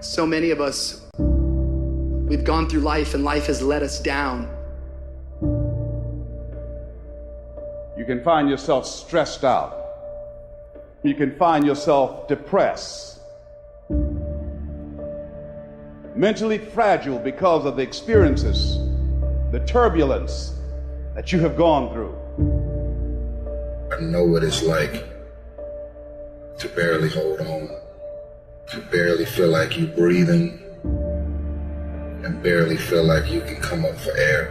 So many of us, we've gone through life and life has let us down. You can find yourself stressed out. You can find yourself depressed, mentally fragile because of the experiences, the turbulence that you have gone through. I know what it's like to barely hold on, to barely feel like you're breathing, and barely feel like you can come up for air.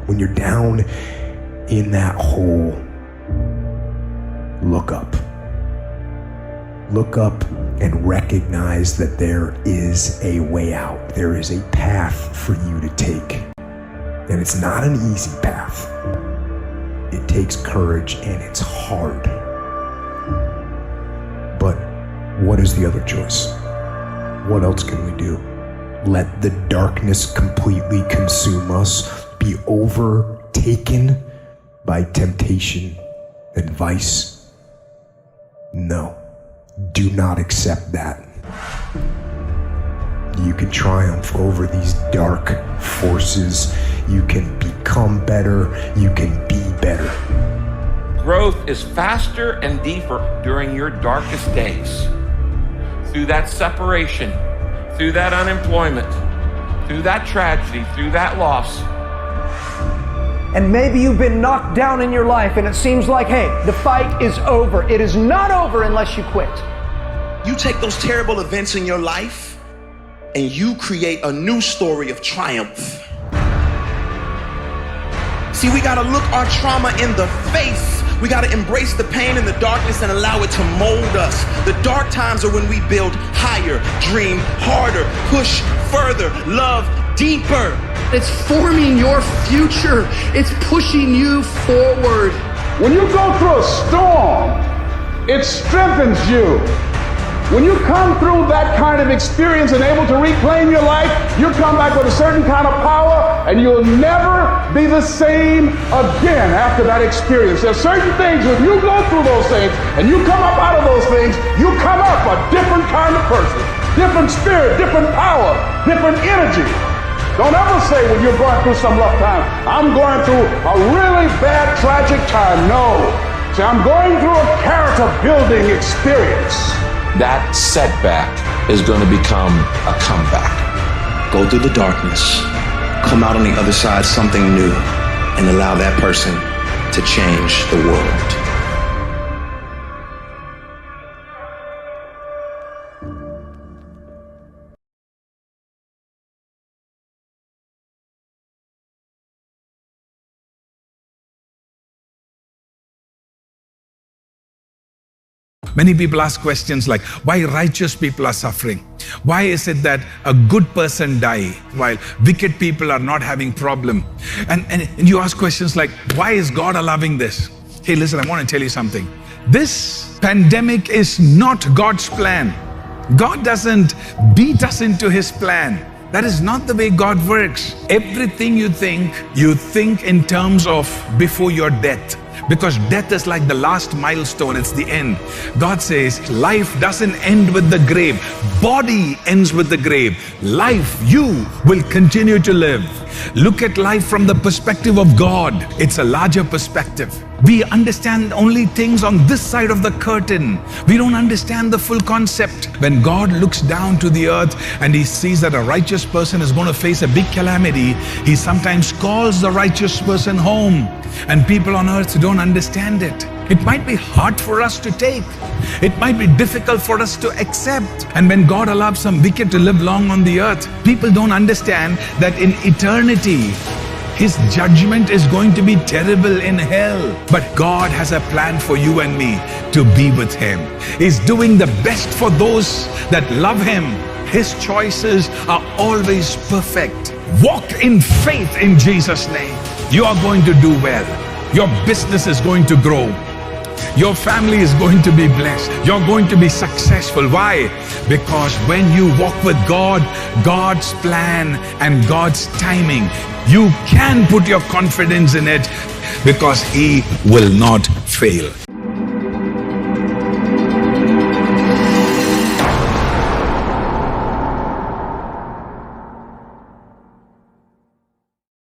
When you're down in that hole, look up. Look up and recognize that there is a way out. There is a path for you to take. And it's not an easy path. It takes courage and it's hard. But what is the other choice? What else can we do? Let the darkness completely consume us, be overtaken by temptation and vice? No, do not accept that. You can triumph over these dark forces. You can become better. You can be better. Growth is faster and deeper during your darkest days. Through that separation, through that unemployment, through that tragedy, through that loss. And maybe you've been knocked down in your life and it seems like, hey, the fight is over. It is not over unless you quit. You take those terrible events in your life and you create a new story of triumph. See, we gotta look our trauma in the face. We gotta embrace the pain and the darkness and allow it to mold us. The dark times are when we build higher, dream harder, push further, love deeper. It's forming your future. It's pushing you forward. When you go through a storm, it strengthens you. When you come through that kind of experience and able to reclaim your life, you come back with a certain kind of power and you'll never be the same again after that experience. There's certain things, when you go through those things and you come up out of those things, you come up a different kind of person, different spirit, different power, different energy. Don't ever say when you're going through some rough time, I'm going through a really bad, tragic time. No. See, I'm going through a character building experience. That setback is going to become a comeback. Go through the darkness, come out on the other side something new, and allow that person to change the world. Many people ask questions like, why righteous people are suffering? Why is it that a good person die while wicked people are not having problem? And you ask questions like, why is God allowing this? Hey, listen, I want to tell you something. This pandemic is not God's plan. God doesn't beat us into His plan. That is not the way God works. Everything you think in terms of before your death. Because death is like the last milestone, it's the end. God says life doesn't end with the grave. Body ends with the grave. Life, you will continue to live. Look at life from the perspective of God. It's a larger perspective. We understand only things on this side of the curtain. We don't understand the full concept. When God looks down to the earth and He sees that a righteous person is going to face a big calamity, He sometimes calls the righteous person home. And people on earth don't understand it. It might be hard for us to take. It might be difficult for us to accept. And when God allows some wicked to live long on the earth, people don't understand that in eternity, His judgment is going to be terrible in hell. But God has a plan for you and me to be with Him. He's doing the best for those that love Him. His choices are always perfect. Walk in faith in Jesus' name. You are going to do well. Your business is going to grow. Your family is going to be blessed. You're going to be successful. Why? Because when you walk with God, God's plan and God's timing, you can put your confidence in it because He will not fail.